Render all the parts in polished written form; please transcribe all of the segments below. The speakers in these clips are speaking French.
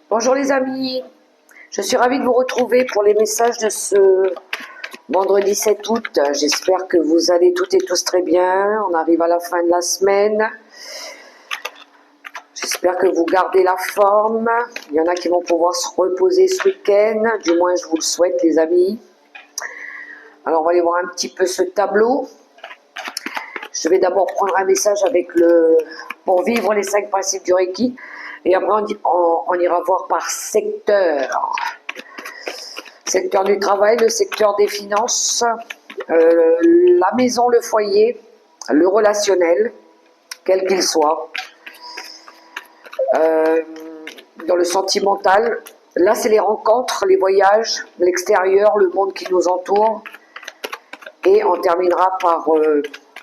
Bonjour les amis, je suis ravie de vous retrouver pour les messages de ce vendredi 7 août. J'espère que vous allez toutes et tous très bien, on arrive à la fin de la semaine. J'espère que vous gardez la forme, il y en a qui vont pouvoir se reposer ce week-end, du moins je vous le souhaite les amis. Alors on va aller voir un petit peu ce tableau. Je vais d'abord prendre un message pour vivre les 5 principes du Reiki. Et après, on ira voir par secteur. Secteur du travail, le secteur des finances, la maison, le foyer, le relationnel, quel qu'il soit. Dans le sentimental, là c'est les rencontres, les voyages, l'extérieur, le monde qui nous entoure. Et on terminera par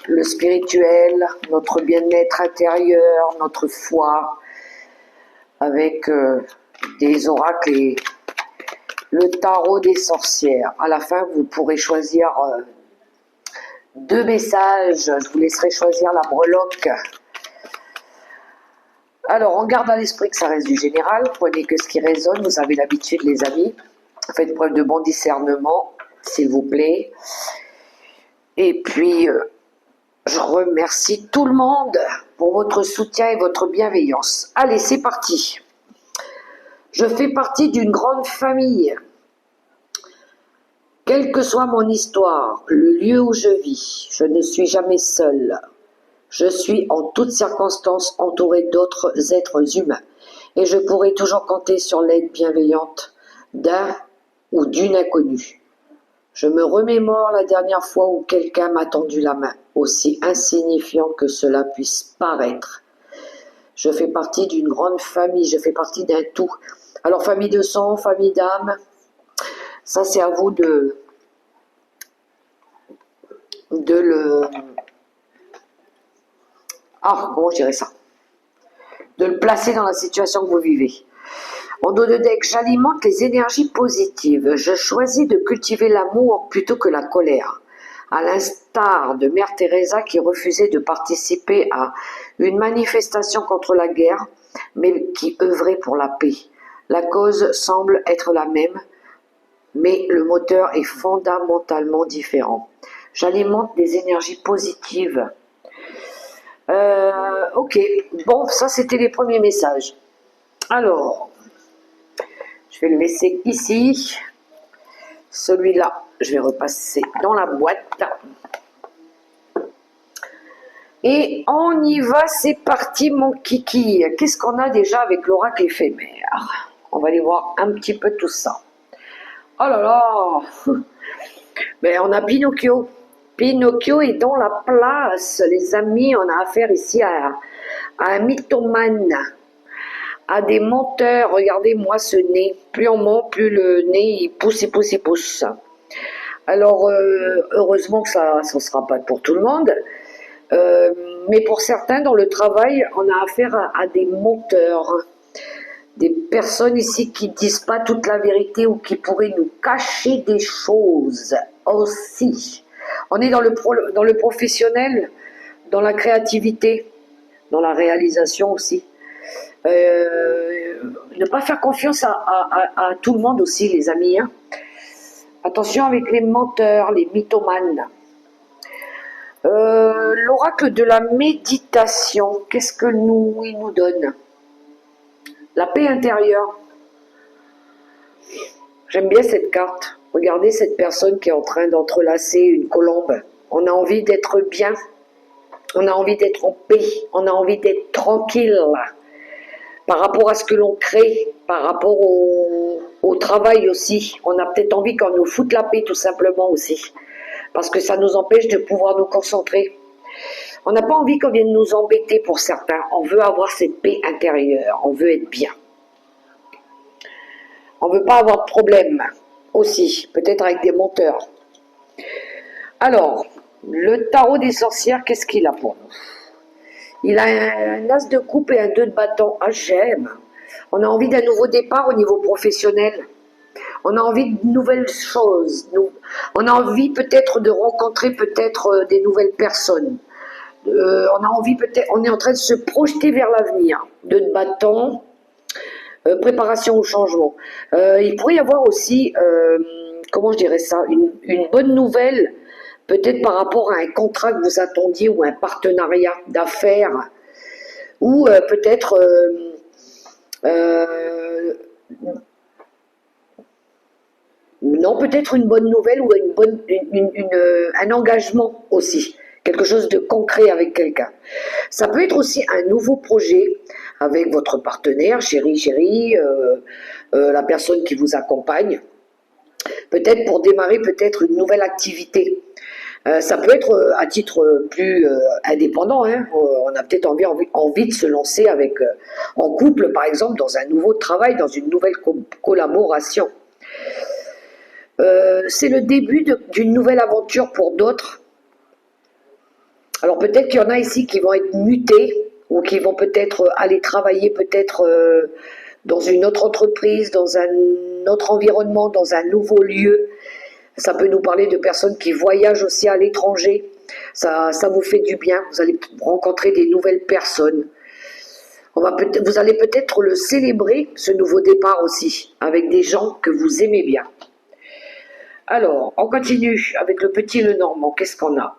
le spirituel, notre bien-être intérieur, notre foi, avec des oracles et le tarot des sorcières. À la fin, vous pourrez choisir 2 messages. Je vous laisserai choisir la breloque. Alors, on garde à l'esprit que ça reste du général. Prenez que ce qui résonne. Vous avez l'habitude, les amis. Faites preuve de bon discernement, s'il vous plaît. Et puis, je remercie tout le monde pour votre soutien et votre bienveillance. Allez, c'est parti. Je fais partie d'une grande famille. Quelle que soit mon histoire, le lieu où je vis, je ne suis jamais seule. Je suis en toutes circonstances entourée d'autres êtres humains et je pourrai toujours compter sur l'aide bienveillante d'un ou d'une inconnue. Je me remémore la dernière fois où quelqu'un m'a tendu la main, aussi insignifiant que cela puisse paraître. Je fais partie d'une grande famille, je fais partie d'un tout. Alors famille de sang, famille d'âme, ça c'est à vous de comment je dirais ça, de le placer dans la situation que vous vivez. En dos de deck, j'alimente les énergies positives. Je choisis de cultiver l'amour plutôt que la colère. À l'instar de Mère Teresa qui refusait de participer à une manifestation contre la guerre, mais qui œuvrait pour la paix. La cause semble être la même, mais le moteur est fondamentalement différent. J'alimente des énergies positives. Ok, bon, ça c'était les premiers messages. Alors, je vais le laisser ici. Celui-là, je vais repasser dans la boîte. Et on y va, c'est parti mon kiki. Qu'est-ce qu'on a déjà avec l'oracle éphémère? On va aller voir un petit peu tout ça. Oh là là. Mais on a Pinocchio. Pinocchio est dans la place, les amis. On a affaire ici à un mythomane, à des menteurs. Regardez-moi ce nez. Plus on ment, plus le nez il pousse, il pousse, il pousse. Alors, heureusement que ça ne sera pas pour tout le monde. Mais pour certains, dans le travail, on a affaire à des menteurs. Des personnes ici qui ne disent pas toute la vérité ou qui pourraient nous cacher des choses aussi. On est dans le professionnel, dans la créativité, dans la réalisation aussi. Ne pas faire confiance à tout le monde aussi, les amis. Hein. Attention avec les menteurs, les mythomanes. L'oracle de la méditation, qu'est-ce que il nous donne? La paix intérieure. J'aime bien cette carte. Regardez cette personne qui est en train d'entrelacer une colombe. On a envie d'être bien. On a envie d'être en paix. On a envie d'être tranquille. Par rapport à ce que l'on crée, par rapport au travail aussi. On a peut-être envie qu'on nous foute la paix tout simplement aussi. Parce que ça nous empêche de pouvoir nous concentrer. On n'a pas envie qu'on vienne nous embêter pour certains. On veut avoir cette paix intérieure. On veut être bien. On ne veut pas avoir de problème aussi. Peut-être avec des menteurs. Alors, le tarot des sorcières, qu'est-ce qu'il a pour nous? Il a un as de coupe et un 2 de bâton. Ah, j'aime. On a envie d'un nouveau départ au niveau professionnel. On a envie de nouvelles choses. On a envie peut-être de rencontrer peut-être des nouvelles personnes. On a envie peut-être, on est en train de se projeter vers l'avenir. 2 de bâton, préparation au changement. Il pourrait y avoir aussi, comment je dirais ça, une bonne nouvelle, peut-être par rapport à un contrat que vous attendiez ou un partenariat d'affaires, ou peut-être euh, non, peut-être une bonne nouvelle ou un engagement aussi, quelque chose de concret avec quelqu'un. Ça peut être aussi un nouveau projet avec votre partenaire, chérie, la personne qui vous accompagne, peut-être pour démarrer peut-être une nouvelle activité. Ça peut être à titre plus indépendant, hein. On a peut-être envie de se lancer avec, en couple par exemple, dans un nouveau travail, dans une nouvelle collaboration. C'est le début d'une nouvelle aventure pour d'autres. Alors peut-être qu'il y en a ici qui vont être mutés ou qui vont peut-être aller travailler peut-être dans une autre entreprise, dans un autre environnement, dans un nouveau lieu. Ça peut nous parler de personnes qui voyagent aussi à l'étranger. Ça vous fait du bien. Vous allez rencontrer des nouvelles personnes. Vous allez peut-être le célébrer, ce nouveau départ aussi, avec des gens que vous aimez bien. Alors, on continue avec le petit Lenormand. Qu'est-ce qu'on a?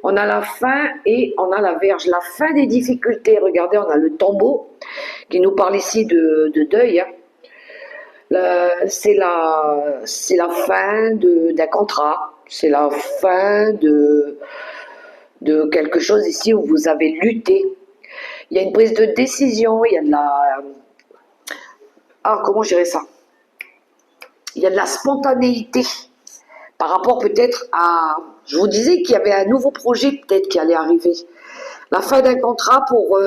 On a la faim et on a la verge. La fin des difficultés. Regardez, on a le tombeau qui nous parle ici de deuil. Hein. C'est la fin d'un contrat. C'est la fin de quelque chose ici où vous avez lutté. Il y a une prise de décision. Il y a de la... Ah, comment je dirais ça? Il y a de la spontanéité. Par rapport peut-être à... Je vous disais qu'il y avait un nouveau projet peut-être qui allait arriver. La fin d'un contrat pour...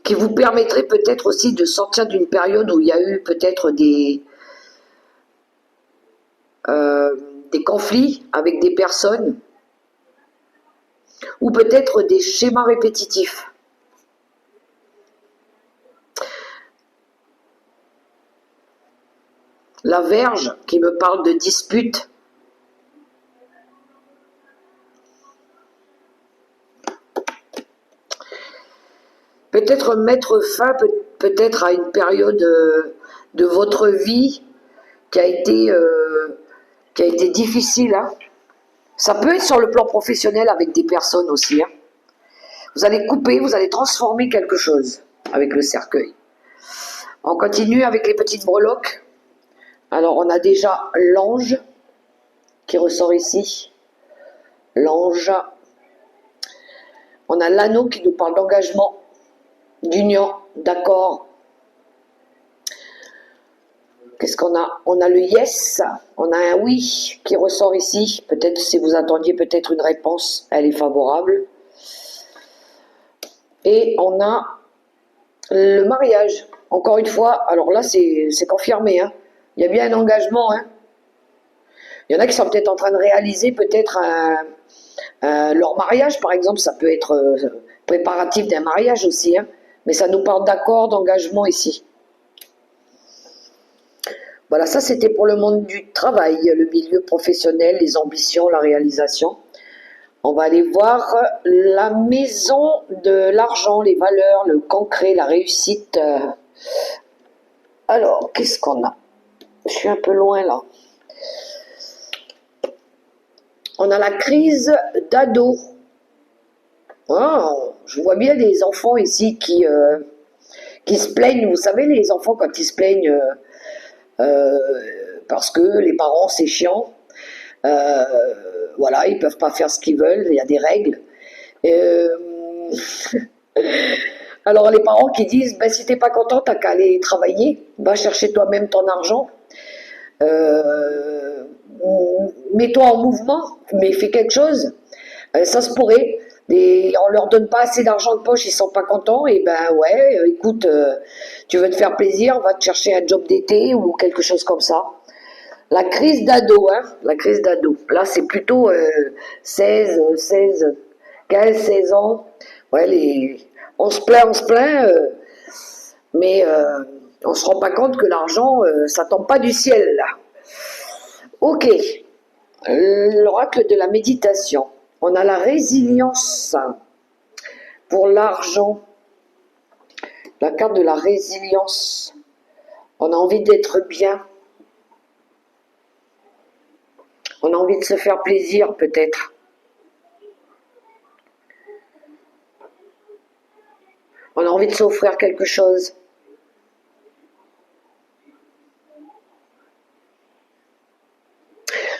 qui vous permettrait peut-être aussi de sortir d'une période où il y a eu peut-être des conflits avec des personnes ou peut-être des schémas répétitifs. La Vierge qui me parle de disputes. Peut-être mettre fin peut-être à une période de votre vie qui a été difficile. Hein. Ça peut être sur le plan professionnel avec des personnes aussi. Hein. Vous allez couper, vous allez transformer quelque chose avec le cercueil. On continue avec les petites breloques. Alors on a déjà l'ange qui ressort ici. L'ange. On a l'anneau qui nous parle d'engagement, d'union, d'accord. Qu'est-ce qu'on a? On a le yes, on a un oui qui ressort ici. Peut-être si vous attendiez peut-être une réponse, elle est favorable. Et on a le mariage. Encore une fois, alors là c'est confirmé. Hein. Il y a bien un engagement. Hein. Il y en a qui sont peut-être en train de réaliser peut-être leur mariage, par exemple. Ça peut être préparatif d'un mariage aussi. Hein. Mais ça nous parle d'accord, d'engagement ici. Voilà, ça c'était pour le monde du travail, le milieu professionnel, les ambitions, la réalisation. On va aller voir la maison de l'argent, les valeurs, le concret, la réussite. Alors, qu'est-ce qu'on a? Je suis un peu loin là. On a la crise d'ado. Oh, je vois bien des enfants ici qui se plaignent. Vous savez, les enfants quand ils se plaignent parce que les parents c'est chiant. Voilà, ils peuvent pas faire ce qu'ils veulent, il y a des règles. Alors les parents qui disent, ben, si t'es pas content, t'as qu'à aller travailler, va chercher toi-même ton argent, mets-toi en mouvement, mais fais quelque chose. Ça se pourrait. On leur donne pas assez d'argent de poche, ils sont pas contents, et ben ouais, écoute, tu veux te faire plaisir, va te chercher un job d'été ou quelque chose comme ça. La crise d'ado, hein, la crise d'ado. Là, c'est plutôt 16, 15, 16 ans. Ouais, on se plaint, mais on se rend pas compte que l'argent, ça tombe pas du ciel, là. Ok, l'oracle de la méditation. On a la résilience pour l'argent. La carte de la résilience. On a envie d'être bien. On a envie de se faire plaisir, peut-être. On a envie de s'offrir quelque chose.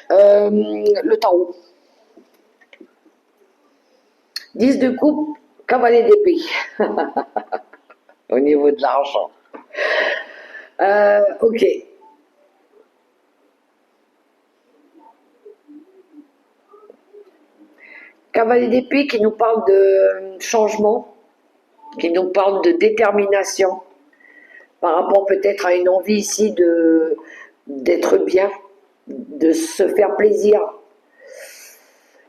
Le tarot. 10 de coupe, cavalier d'épée. Au niveau de l'argent. Ok. Cavalier d'épée qui nous parle de changement, qui nous parle de détermination, par rapport peut-être à une envie ici d'être bien, de se faire plaisir.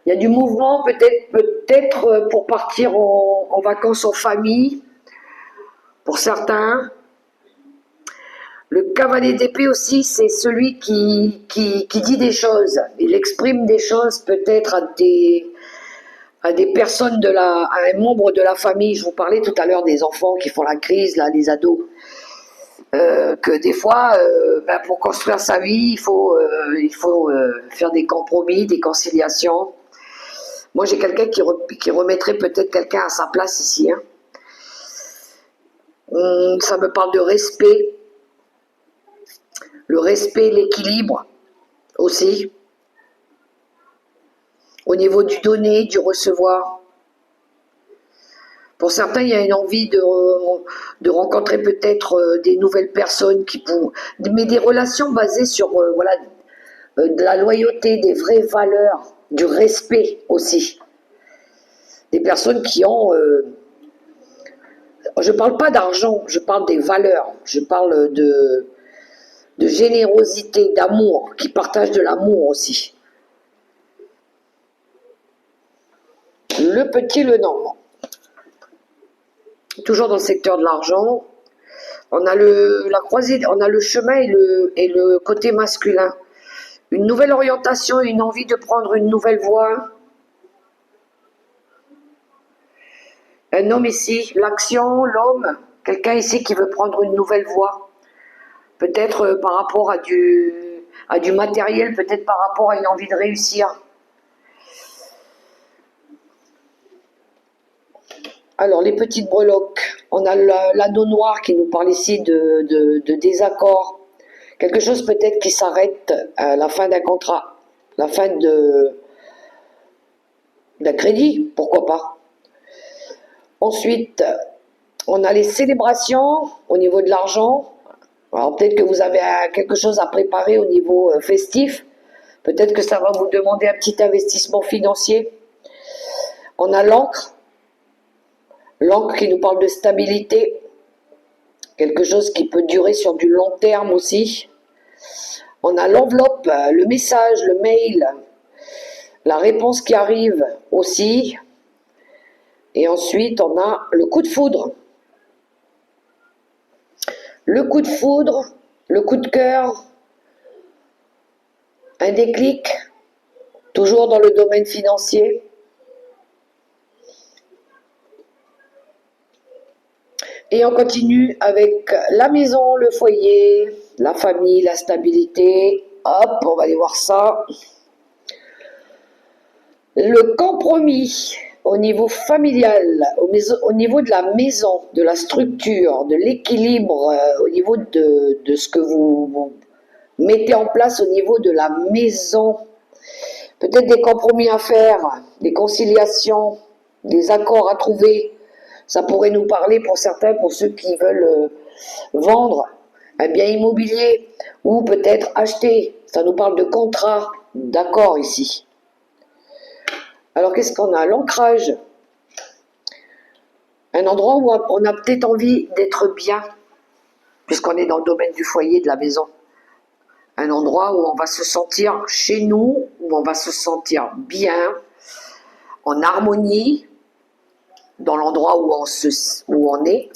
Il y a du mouvement, peut-être pour partir en vacances en famille, pour certains. Le cavalier d'épée aussi, c'est celui qui dit des choses. Il exprime des choses peut-être à des personnes, à un membre de la famille. Je vous parlais tout à l'heure des enfants qui font la crise, là, les ados. Que des fois, pour construire sa vie, il faut faire des compromis, des conciliations. Moi, j'ai quelqu'un qui remettrait peut-être quelqu'un à sa place ici. Hein. Ça me parle de respect. Le respect, l'équilibre aussi. Au niveau du donner, du recevoir. Pour certains, il y a une envie de rencontrer peut-être des nouvelles personnes mais des relations basées sur de la loyauté, des vraies valeurs, du respect aussi. Des personnes qui ont... je ne parle pas d'argent, je parle des valeurs, je parle de générosité, d'amour, qui partagent de l'amour aussi. Le petit, le normand. Toujours dans le secteur de l'argent, on a la croisée, on a le chemin et le côté masculin. Une nouvelle orientation, une envie de prendre une nouvelle voie. Un homme ici, l'action, l'homme, quelqu'un ici qui veut prendre une nouvelle voie. Peut-être par rapport à du matériel, peut-être par rapport à une envie de réussir. Alors, les petites breloques, on a l'anneau noir qui nous parle ici de désaccord. Quelque chose peut-être qui s'arrête à la fin d'un contrat, la fin d'un crédit, pourquoi pas. Ensuite, on a les célébrations au niveau de l'argent. Alors peut-être que vous avez quelque chose à préparer au niveau festif. Peut-être que ça va vous demander un petit investissement financier. On a l'encre. L'encre qui nous parle de stabilité, quelque chose qui peut durer sur du long terme aussi. On a l'enveloppe, le message, le mail, la réponse qui arrive aussi. Et ensuite, on a le coup de foudre. Le coup de foudre, le coup de cœur, un déclic, toujours dans le domaine financier. Et on continue avec la maison, le foyer, la famille, la stabilité. Hop, on va aller voir ça. Le compromis au niveau familial, au niveau de la maison, de la structure, de l'équilibre, au niveau de ce que vous mettez en place au niveau de la maison. Peut-être des compromis à faire, des conciliations, des accords à trouver. Ça pourrait nous parler pour certains, pour ceux qui veulent vendre un bien immobilier ou peut-être acheter. Ça nous parle de contrat, d'accord ici. Alors qu'est-ce qu'on a? L'ancrage. Un endroit où on a peut-être envie d'être bien, puisqu'on est dans le domaine du foyer, de la maison. Un endroit où on va se sentir chez nous, où on va se sentir bien, en harmonie, dans l'endroit où on est.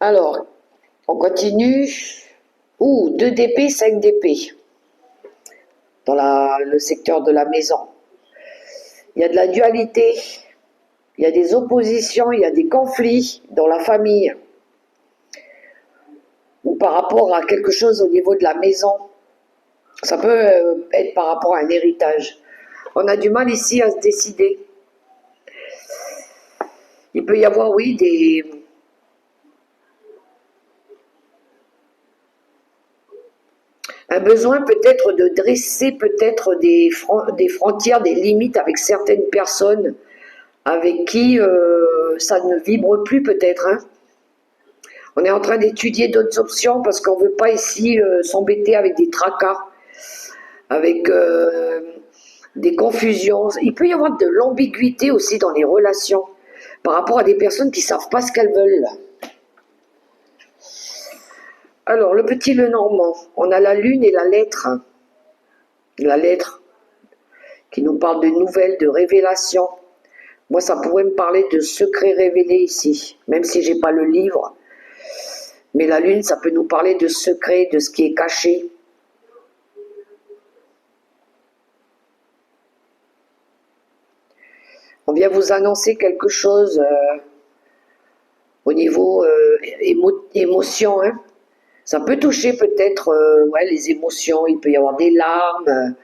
Alors, on continue. 2 d'épée, 5 d'épée. Dans le secteur de la maison. Il y a de la dualité. il y a des oppositions, il y a des conflits dans la famille, ou par rapport à quelque chose au niveau de la maison. Ça peut être par rapport à un héritage. On a du mal ici à se décider. Il peut y avoir, oui, un besoin peut-être de dresser peut-être des frontières, des limites avec certaines personnes avec qui ça ne vibre plus peut-être. Hein. On est en train d'étudier d'autres options parce qu'on ne veut pas ici s'embêter avec des tracas, avec des confusions. Il peut y avoir de l'ambiguïté aussi dans les relations par rapport à des personnes qui ne savent pas ce qu'elles veulent. Alors, le petit Lenormand, on a la lune et la lettre. La lettre qui nous parle de nouvelles, de révélations. Moi, ça pourrait me parler de secrets révélés ici, même si j'ai pas le livre. Mais la lune, ça peut nous parler de secrets, de ce qui est caché. On vient vous annoncer quelque chose au niveau émotion. Hein. Ça peut toucher peut-être ouais, les émotions, il peut y avoir des larmes.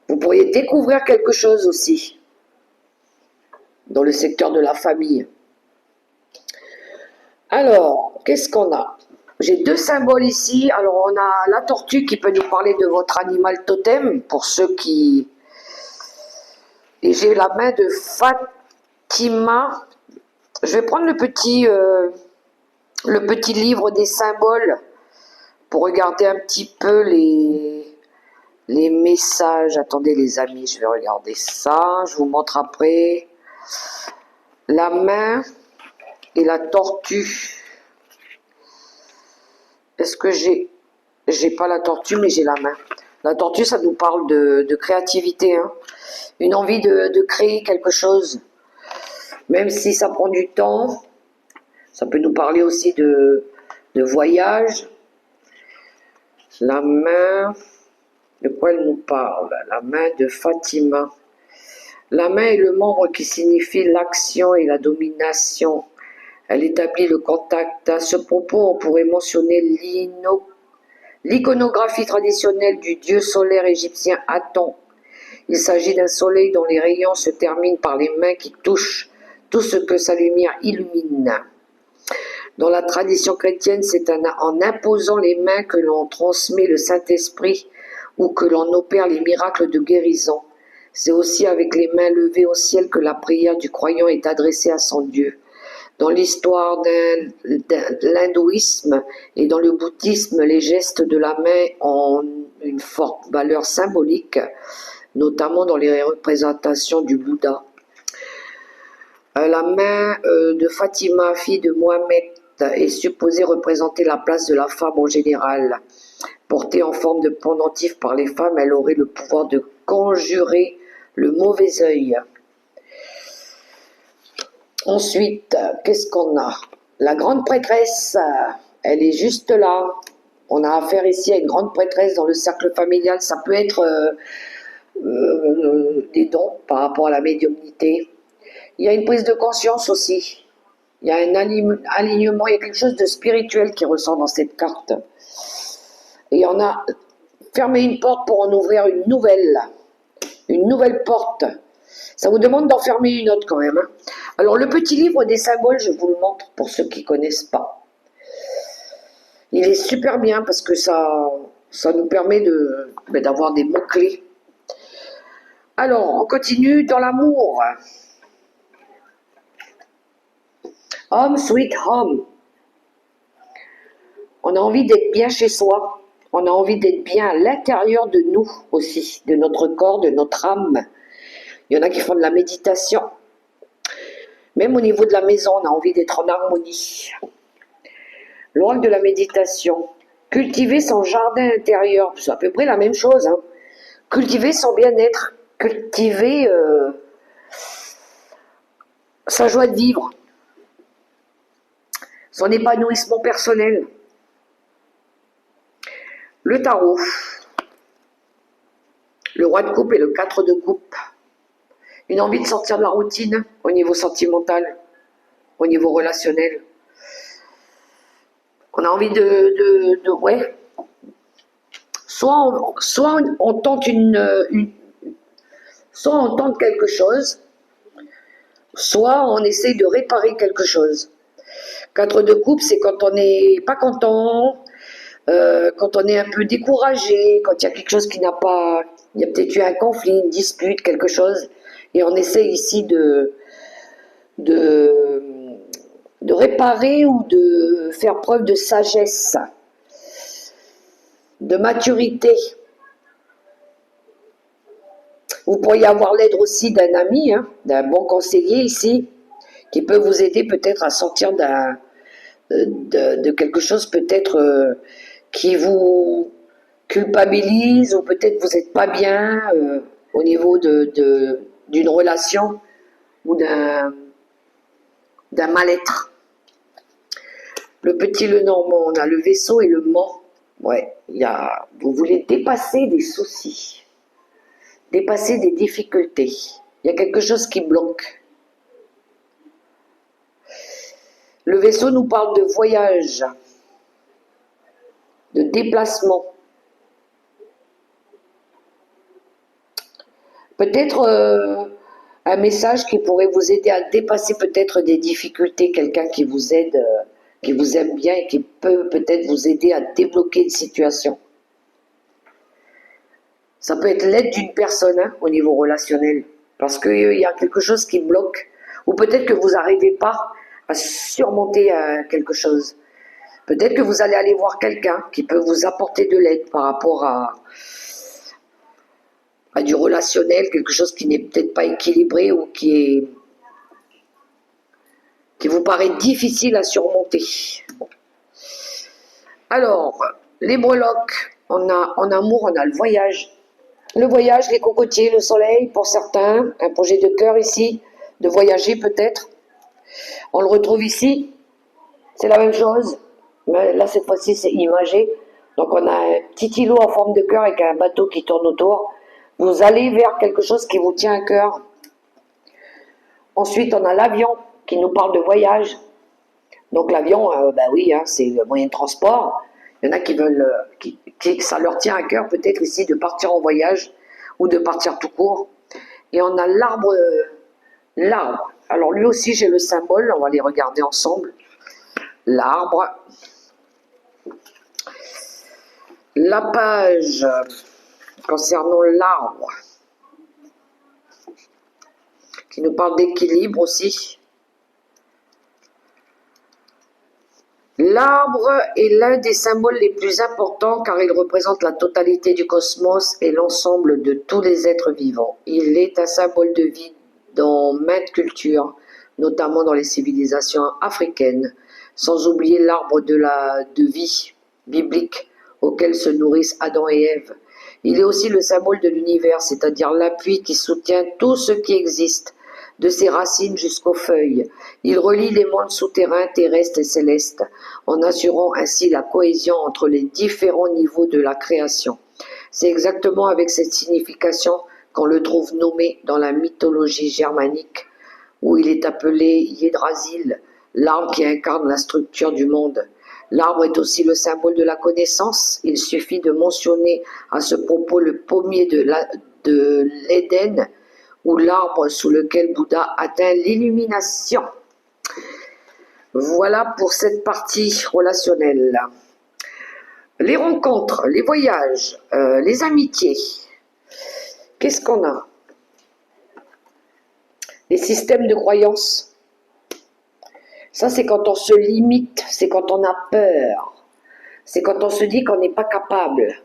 Vous pourriez découvrir quelque chose aussi dans le secteur de la famille. Alors, qu'est-ce qu'on a? J'ai deux symboles ici. Alors, on a la tortue qui peut nous parler de votre animal totem, pour ceux qui... Et j'ai la main de Fatima. Je vais prendre le petit livre des symboles pour regarder un petit peu les messages. Attendez les amis, je vais regarder ça. Je vous montre après. La main et la tortue. Est-ce que j'ai pas la tortue, mais j'ai la main. La tortue, ça nous parle de créativité, hein. Une envie de créer quelque chose. Même si ça prend du temps, ça peut nous parler aussi de voyage. La main, de quoi elle nous parle? La main de Fatima. La main est le membre qui signifie l'action et la domination. Elle établit le contact. À ce propos, on pourrait mentionner l'iconographie traditionnelle du dieu solaire égyptien Aton. Il s'agit d'un soleil dont les rayons se terminent par les mains qui touchent tout ce que sa lumière illumine. Dans la tradition chrétienne, c'est en imposant les mains que l'on transmet le Saint-Esprit ou que l'on opère les miracles de guérison. C'est aussi avec les mains levées au ciel que la prière du croyant est adressée à son Dieu. Dans l'histoire de l'hindouisme et dans le bouddhisme, les gestes de la main ont une forte valeur symbolique, notamment dans les représentations du Bouddha. La main de Fatima, fille de Mohammed, est supposée représenter la place de la femme en général. Portée en forme de pendentif par les femmes, elle aurait le pouvoir de conjurer le mauvais œil. Ensuite, qu'est-ce qu'on a? La grande prêtresse, elle est juste là. On a affaire ici à une grande prêtresse dans le cercle familial. Ça peut être des dons par rapport à la médiumnité. Il y a une prise de conscience aussi. Il y a un alignement, il y a quelque chose de spirituel qui ressort dans cette carte. Et on a fermé une porte pour en ouvrir une nouvelle porte. Ça vous demande d'en fermer une autre quand même. Hein. Alors le petit livre des symboles, je vous le montre pour ceux qui ne connaissent pas. Il est super bien parce que ça nous permet d'avoir des mots-clés. Alors, on continue dans l'amour. Home sweet home. On a envie d'être bien chez soi. On a envie d'être bien à l'intérieur de nous aussi, de notre corps, de notre âme. Il y en a qui font de la méditation. Même au niveau de la maison, on a envie d'être en harmonie. Le rôle de la méditation. Cultiver son jardin intérieur. C'est à peu près la même chose. Hein. Cultiver son bien-être. Cultiver sa joie de vivre. Son épanouissement personnel. Le tarot. Le roi de coupe et le 4 de coupe. une envie de sortir de la routine au niveau sentimental, au niveau relationnel. On a envie ouais. Soit on tente soit on tente quelque chose, soit on essaye de réparer quelque chose. 4 de coupe, c'est quand on n'est pas content, quand on est un peu découragé, quand il y a quelque chose qui n'a pas... Il y a peut-être eu un conflit, une dispute, quelque chose, et on essaie ici de, de réparer ou de faire preuve de sagesse, de maturité. Vous pourriez avoir l'aide aussi d'un ami, hein, d'un bon conseiller ici, qui peut vous aider peut-être à sortir de quelque chose peut-être qui vous culpabilise, ou peut-être vous n'êtes pas bien au niveau d'une relation ou d'un mal-être. Le petit le normand, on a le vaisseau et le mans. Ouais, vous voulez dépasser des soucis, dépasser des difficultés. Il y a quelque chose qui bloque. Le vaisseau nous parle de voyage, de déplacement. Peut-être un message qui pourrait vous aider à dépasser peut-être des difficultés, quelqu'un qui vous aide, qui vous aime bien et qui peut peut-être vous aider à débloquer une situation. Ça peut être l'aide d'une personne hein, au niveau relationnel, parce qu'il y a quelque chose qui bloque, ou peut-être que vous n'arrivez pas à surmonter quelque chose. Peut-être que vous allez aller voir quelqu'un qui peut vous apporter de l'aide par rapport à du relationnel, quelque chose qui n'est peut-être pas équilibré ou qui vous paraît difficile à surmonter. Alors, les breloques, en amour, on a le voyage. Le voyage, les cocotiers, le soleil, pour certains, un projet de cœur ici, de voyager peut-être. On le retrouve ici, c'est la même chose, mais là cette fois-ci c'est imagé. Donc on a un petit îlot en forme de cœur avec un bateau qui tourne autour. Vous allez vers quelque chose qui vous tient à cœur. Ensuite on a l'avion qui nous parle de voyage. Donc l'avion, ben oui, hein, c'est le moyen de transport. Il y en a qui veulent, ça leur tient à cœur peut-être ici de partir en voyage ou de partir tout court. Et on a l'arbre. Alors lui aussi j'ai le symbole, on va les regarder ensemble. L'arbre. La page concernant l'arbre, qui nous parle d'équilibre aussi. L'arbre est l'un des symboles les plus importants car il représente la totalité du cosmos et l'ensemble de tous les êtres vivants. Il est un symbole de vie dans maintes cultures, notamment dans les civilisations africaines, sans oublier l'arbre de vie biblique auquel se nourrissent Adam et Ève. Il est aussi le symbole de l'univers, c'est-à-dire l'appui qui soutient tout ce qui existe, de ses racines jusqu'aux feuilles. Il relie les mondes souterrains, terrestres et célestes, en assurant ainsi la cohésion entre les différents niveaux de la création. C'est exactement avec cette signification qu'on le trouve nommé dans la mythologie germanique, où il est appelé Yggdrasil, l'arbre qui incarne la structure du monde. L'arbre est aussi le symbole de la connaissance. Il suffit de mentionner à ce propos le pommier de l'Éden, ou l'arbre sous lequel Bouddha atteint l'illumination. Voilà pour cette partie relationnelle. Les rencontres, les voyages, les amitiés. Qu'est-ce qu'on a? Les systèmes de croyances. Ça, c'est quand on se limite, c'est quand on a peur, c'est quand on se dit qu'on n'est pas capable.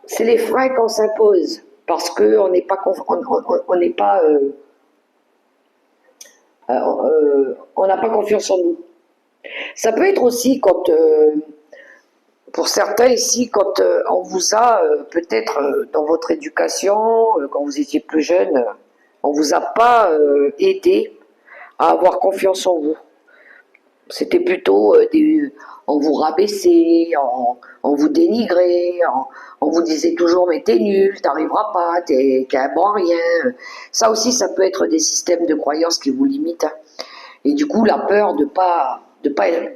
C'est les freins qu'on s'impose parce qu'on n'est pas, on n'a pas confiance en nous. Ça peut être aussi quand, pour certains ici, quand on vous a peut-être dans votre éducation, quand vous étiez plus jeune, on vous a pas aidé à avoir confiance en vous. C'était plutôt on vous rabaissait, on vous dénigrait, on vous disait toujours mais t'es nul, t'arriveras pas, t'es un bon à rien. Ça aussi, ça peut être des systèmes de croyances qui vous limitent, hein. Et du coup, la peur de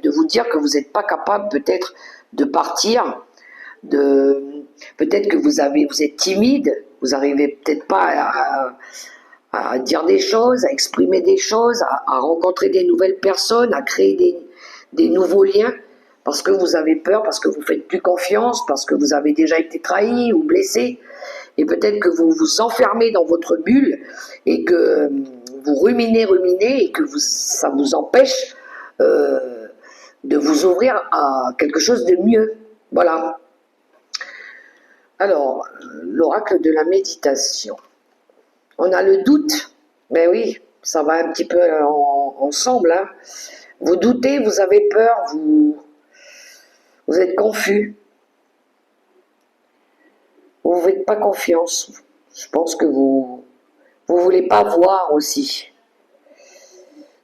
vous dire que vous n'êtes pas capable peut-être de partir, peut-être que vous êtes timide, vous n'arrivez peut-être pas à dire des choses, à exprimer des choses, à rencontrer des nouvelles personnes, à créer des nouveaux liens, parce que vous avez peur, parce que vous faites plus confiance, parce que vous avez déjà été trahi ou blessé, et peut-être que vous vous enfermez dans votre bulle et que vous ruminez, et que ça vous empêche de vous ouvrir à quelque chose de mieux. Voilà. Alors, l'oracle de la méditation. On a le doute, mais oui, ça va un petit peu ensemble, hein. Vous doutez, vous avez peur, vous êtes confus, vous ne faites pas confiance. Je pense que vous voulez pas voir aussi.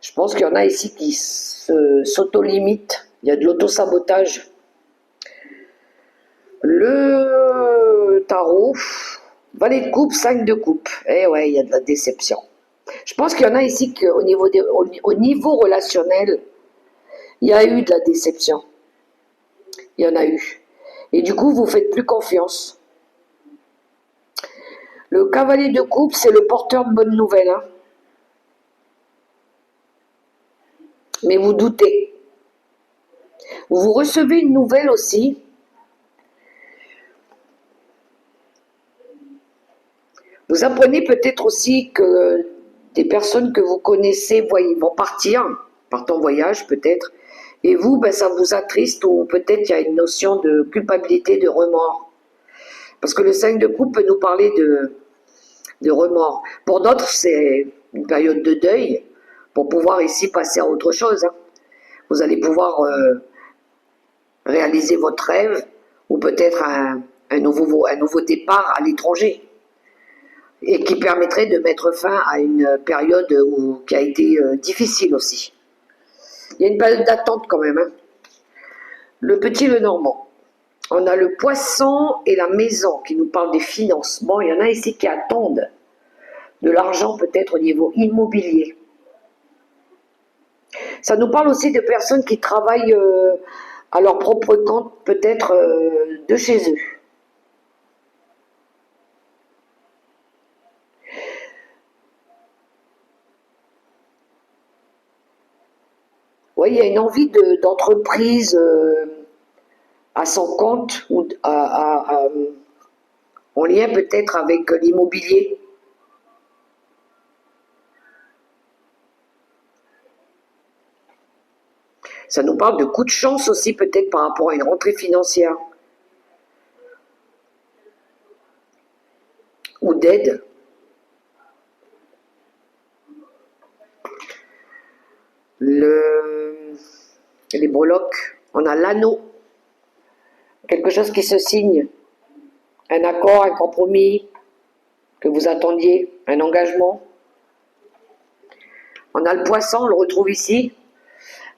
Je pense qu'il y en a ici qui s'auto-limitent, il y a de l'auto-sabotage. Le tarot, valet de coupe, 5 de coupe. Eh ouais, il y a de la déception. Je pense qu'il y en a ici qu'au niveau, au niveau relationnel, il y a eu de la déception. Il y en a eu. Et du coup, vous ne faites plus confiance. Le cavalier de coupe, c'est le porteur de bonnes nouvelles, hein. Mais vous doutez. Vous recevez une nouvelle aussi. Vous apprenez peut-être aussi que des personnes que vous connaissez vont partent en voyage peut-être, et vous, ben, ça vous attriste, ou peut-être il y a une notion de culpabilité, de remords. Parce que le 5 de coupe peut nous parler de remords. Pour d'autres, c'est une période de deuil pour pouvoir ici passer à autre chose, hein. Vous allez pouvoir réaliser votre rêve, ou peut-être un nouveau départ à l'étranger, et qui permettrait de mettre fin à une période qui a été difficile aussi. Il y a une période d'attente quand même, hein. Le petit le normand. On a le poisson et la maison qui nous parlent des finances. Bon, il y en a ici qui attendent de l'argent peut-être au niveau immobilier. Ça nous parle aussi de personnes qui travaillent à leur propre compte, peut-être de chez eux. Oui, il y a une envie d'entreprise à son compte, ou en lien peut-être avec l'immobilier. Ça nous parle de coups de chance aussi peut-être par rapport à une rentrée financière. Ou d'aide. Les breloques, on a l'anneau. Quelque chose qui se signe. Un accord, un compromis que vous attendiez, un engagement. On a le poisson, on le retrouve ici.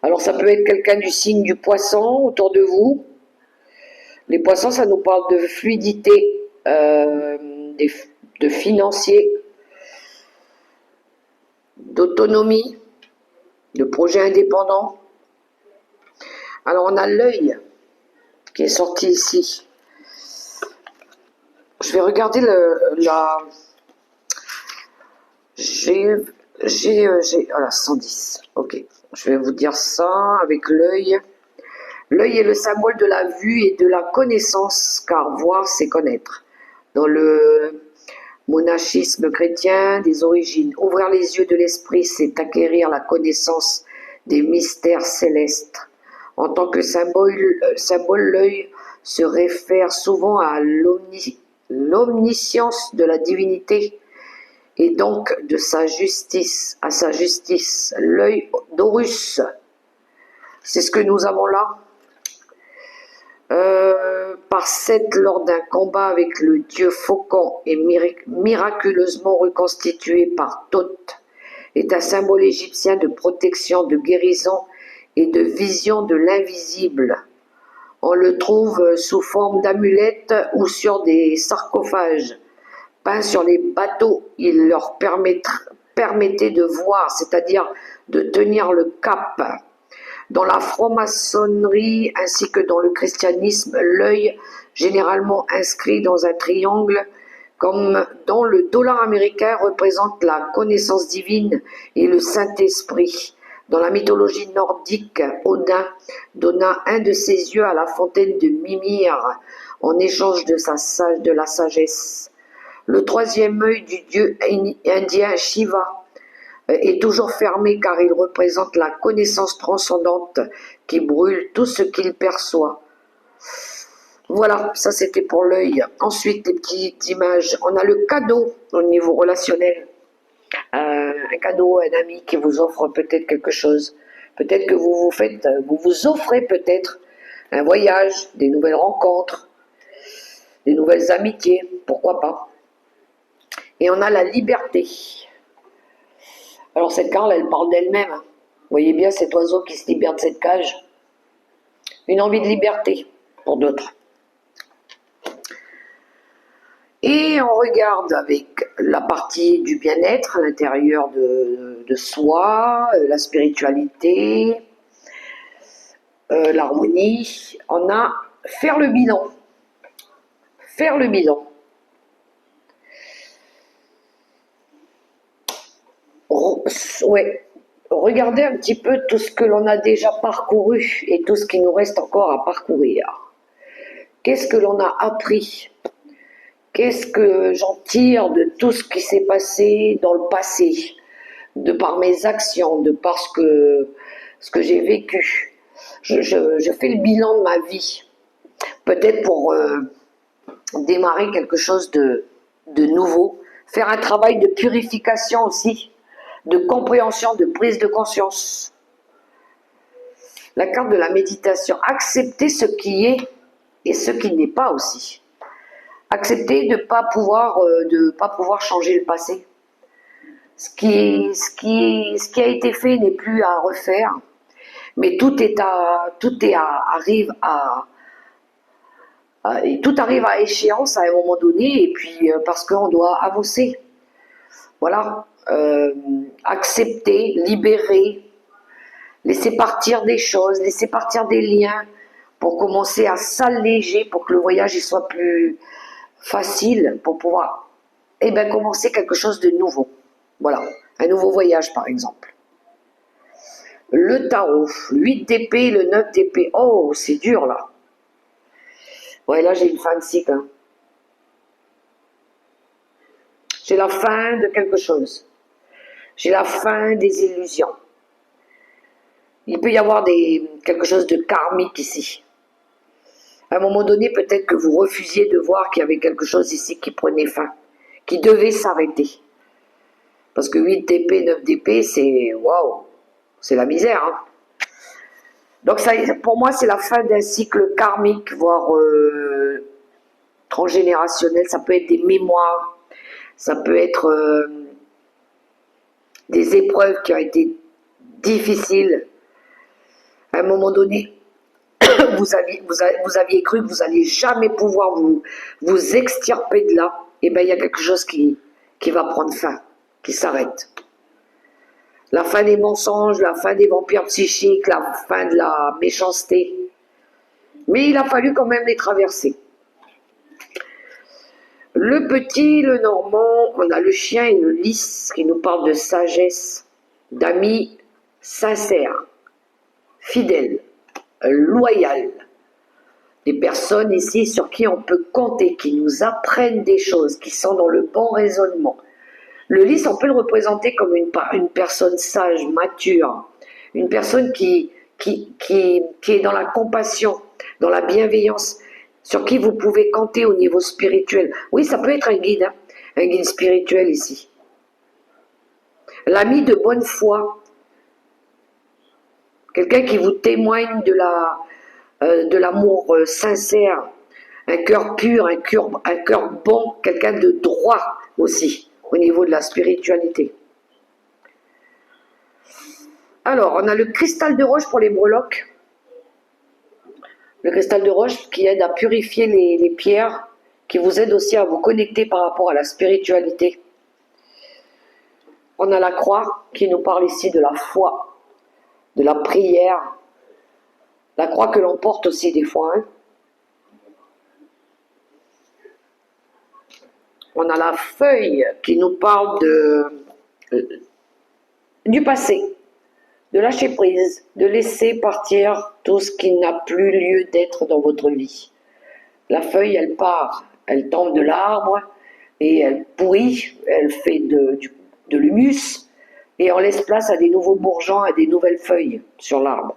Alors ça peut être quelqu'un du signe du poisson autour de vous. Les poissons, ça nous parle de fluidité, de financier, d'autonomie, de projet indépendant. Alors on a l'œil qui est sorti ici. Je vais regarder voilà, 110. Ok, je vais vous dire ça avec l'œil. L'œil est le symbole de la vue et de la connaissance, car voir, c'est connaître. Dans le monachisme chrétien des origines, ouvrir les yeux de l'esprit, c'est acquérir la connaissance des mystères célestes. En tant que symbole, l'œil se réfère souvent à l'omniscience de la divinité et donc de sa justice, à sa justice. L'œil d'Horus, c'est ce que nous avons là. Par cette, lors d'un combat avec le dieu Faucon et miraculeusement reconstitué par Thoth, est un symbole égyptien de protection, de guérison et de vision de l'invisible. On le trouve sous forme d'amulettes ou sur des sarcophages peints sur les bateaux. Il leur permettait de voir, c'est-à-dire de tenir le cap. Dans la franc-maçonnerie ainsi que dans le christianisme, l'œil, généralement inscrit dans un triangle, comme dans le dollar américain, représente la connaissance divine et le Saint-Esprit. Dans la mythologie nordique, Odin donna un de ses yeux à la fontaine de Mimir en échange de la sagesse. Le troisième œil du dieu indien Shiva est toujours fermé car il représente la connaissance transcendante qui brûle tout ce qu'il perçoit. Voilà, ça c'était pour l'œil. Ensuite, les petites images. On a le cadeau au niveau relationnel. Un cadeau, un ami qui vous offre peut-être quelque chose. Peut-être que vous vous offrez peut-être un voyage, des nouvelles rencontres, des nouvelles amitiés, pourquoi pas. Et on a la liberté. Alors cette carte, elle parle d'elle-même. Vous voyez bien cet oiseau qui se libère de cette cage. Une envie de liberté pour d'autres. Et on regarde avec la partie du bien-être à l'intérieur de soi, la spiritualité, l'harmonie. On a faire le bilan. Faire le bilan. Ouais. Regardez un petit peu tout ce que l'on a déjà parcouru et tout ce qui nous reste encore à parcourir. Qu'est-ce que l'on a appris? Qu'est-ce que j'en tire de tout ce qui s'est passé dans le passé, de par mes actions, de par ce que j'ai vécu? Je fais le bilan de ma vie, peut-être pour démarrer quelque chose de nouveau, faire un travail de purification aussi, de compréhension, de prise de conscience. La carte de la méditation, accepter ce qui est et ce qui n'est pas aussi. Accepter de ne pas pouvoir changer le passé. Ce qui a été fait n'est plus à refaire, mais tout arrive à échéance à un moment donné, et puis parce qu'on doit avancer. Voilà, accepter, libérer, laisser partir des choses, laisser partir des liens, pour commencer à s'alléger, pour que le voyage il soit plus facile, pour pouvoir commencer quelque chose de nouveau. Voilà, un nouveau voyage par exemple. Le tarot, 8 d'épée, le 9 d'épée. Oh, c'est dur là. Ouais, là j'ai une fin de cycle. Hein. J'ai la fin de quelque chose. J'ai la fin des illusions. Il peut y avoir quelque chose de karmique ici. À un moment donné, peut-être que vous refusiez de voir qu'il y avait quelque chose ici qui prenait fin, qui devait s'arrêter. Parce que 8 d'épée, 9 d'épée, c'est waouh, c'est la misère. Hein. Donc ça, pour moi, c'est la fin d'un cycle karmique, voire transgénérationnel. Ça peut être des mémoires, ça peut être des épreuves qui ont été difficiles. À un moment donné, vous aviez cru que vous n'alliez jamais pouvoir vous extirper de là. Et bien, il y a quelque chose qui va prendre fin, qui s'arrête. La fin des mensonges, la fin des vampires psychiques, la fin de la méchanceté. Mais il a fallu quand même les traverser. Le petit, le normand, on a le chien et le lys qui nous parlent de sagesse, d'amis sincères, fidèles, loyales. Des personnes ici sur qui on peut compter, qui nous apprennent des choses, qui sont dans le bon raisonnement. Le lys, on peut le représenter comme une personne sage, mature, une personne qui est dans la compassion, dans la bienveillance, sur qui vous pouvez compter au niveau spirituel. Oui, ça peut être un guide spirituel ici. L'ami de bonne foi, quelqu'un qui vous témoigne de l'amour sincère, un cœur pur, un cœur bon, quelqu'un de droit aussi, au niveau de la spiritualité. Alors, on a le cristal de roche pour les breloques. Le cristal de roche qui aide à purifier les pierres, qui vous aide aussi à vous connecter par rapport à la spiritualité. On a la croix qui nous parle ici de la foi, de la prière. La croix que l'on porte aussi des fois. Hein. On a la feuille qui nous parle du passé, de lâcher prise, de laisser partir tout ce qui n'a plus lieu d'être dans votre vie. La feuille, elle part, elle tombe de l'arbre et elle pourrit, elle fait de l'humus et on laisse place à des nouveaux bourgeons, à des nouvelles feuilles sur l'arbre.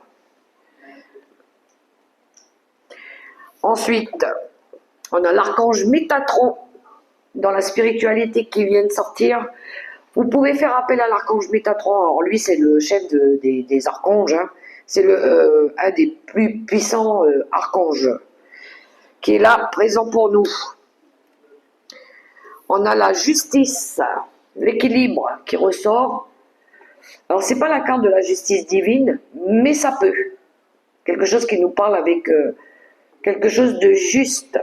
Ensuite, on a l'archange Métatron dans la spiritualité qui vient de sortir. Vous pouvez faire appel à l'archange Métatron. Alors lui, c'est le chef des archanges. Hein. C'est un des plus puissants archanges qui est là, présent pour nous. On a la justice, l'équilibre qui ressort. Alors, c'est pas la carte de la justice divine, mais ça peut. Quelque chose qui nous parle avec quelque chose de juste,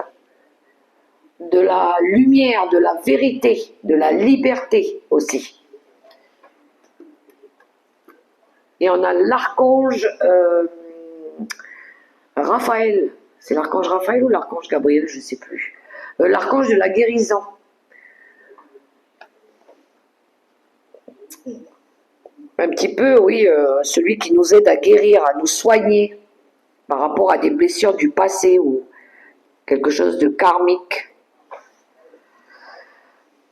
de la lumière, de la vérité, de la liberté aussi. Et on a l'archange Raphaël. C'est l'archange Raphaël ou l'archange Gabriel, je ne sais plus. L'archange de la guérison. Un petit peu, oui, celui qui nous aide à guérir, à nous soigner par rapport à des blessures du passé ou quelque chose de karmique.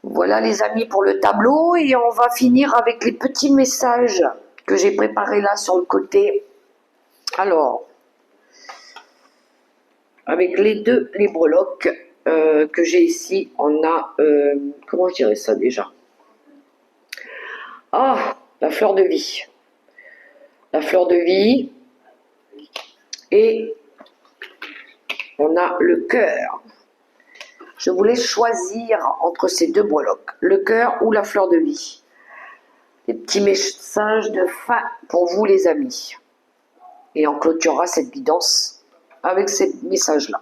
Voilà les amis pour le tableau et on va finir avec les petits messages que j'ai préparés là sur le côté. Alors, avec les breloques que j'ai ici, on a, comment je dirais ça déjà? Ah, la fleur de vie. La fleur de vie. Et on a le cœur. Je vous laisse choisir entre ces deux breloques, le cœur ou la fleur de vie. Des petits messages de fin pour vous les amis. Et on clôturera cette guidance avec ces messages-là.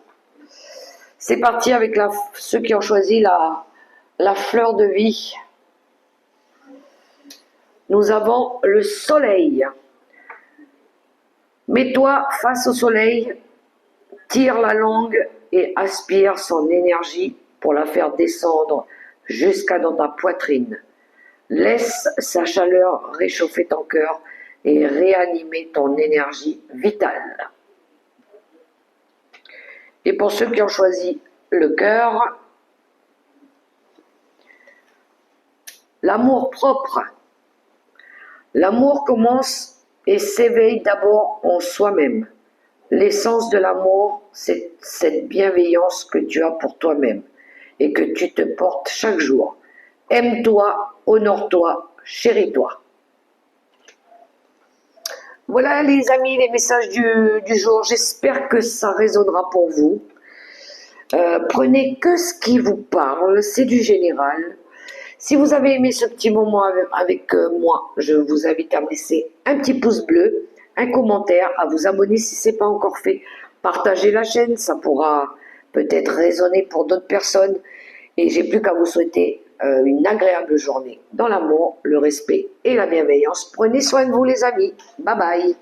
C'est parti avec ceux qui ont choisi la fleur de vie. Nous avons le soleil. Mets-toi face au soleil, tire la langue et aspire son énergie pour la faire descendre jusqu'à dans ta poitrine. Laisse sa chaleur réchauffer ton cœur et réanimer ton énergie vitale. Et pour ceux qui ont choisi le cœur, l'amour propre. L'amour commence et s'éveille d'abord en soi-même. L'essence de l'amour, c'est cette bienveillance que tu as pour toi-même et que tu te portes chaque jour. Aime-toi, honore-toi, chéris-toi. Voilà les amis, les messages du jour. J'espère que ça résonnera pour vous. Prenez que ce qui vous parle, c'est du général. Si vous avez aimé ce petit moment avec moi, je vous invite à me laisser un petit pouce bleu, un commentaire, à vous abonner si ce n'est pas encore fait. Partagez la chaîne, ça pourra peut-être résonner pour d'autres personnes. Et j'ai plus qu'à vous souhaiter une agréable journée dans l'amour, le respect et la bienveillance. Prenez soin de vous les amis. Bye bye.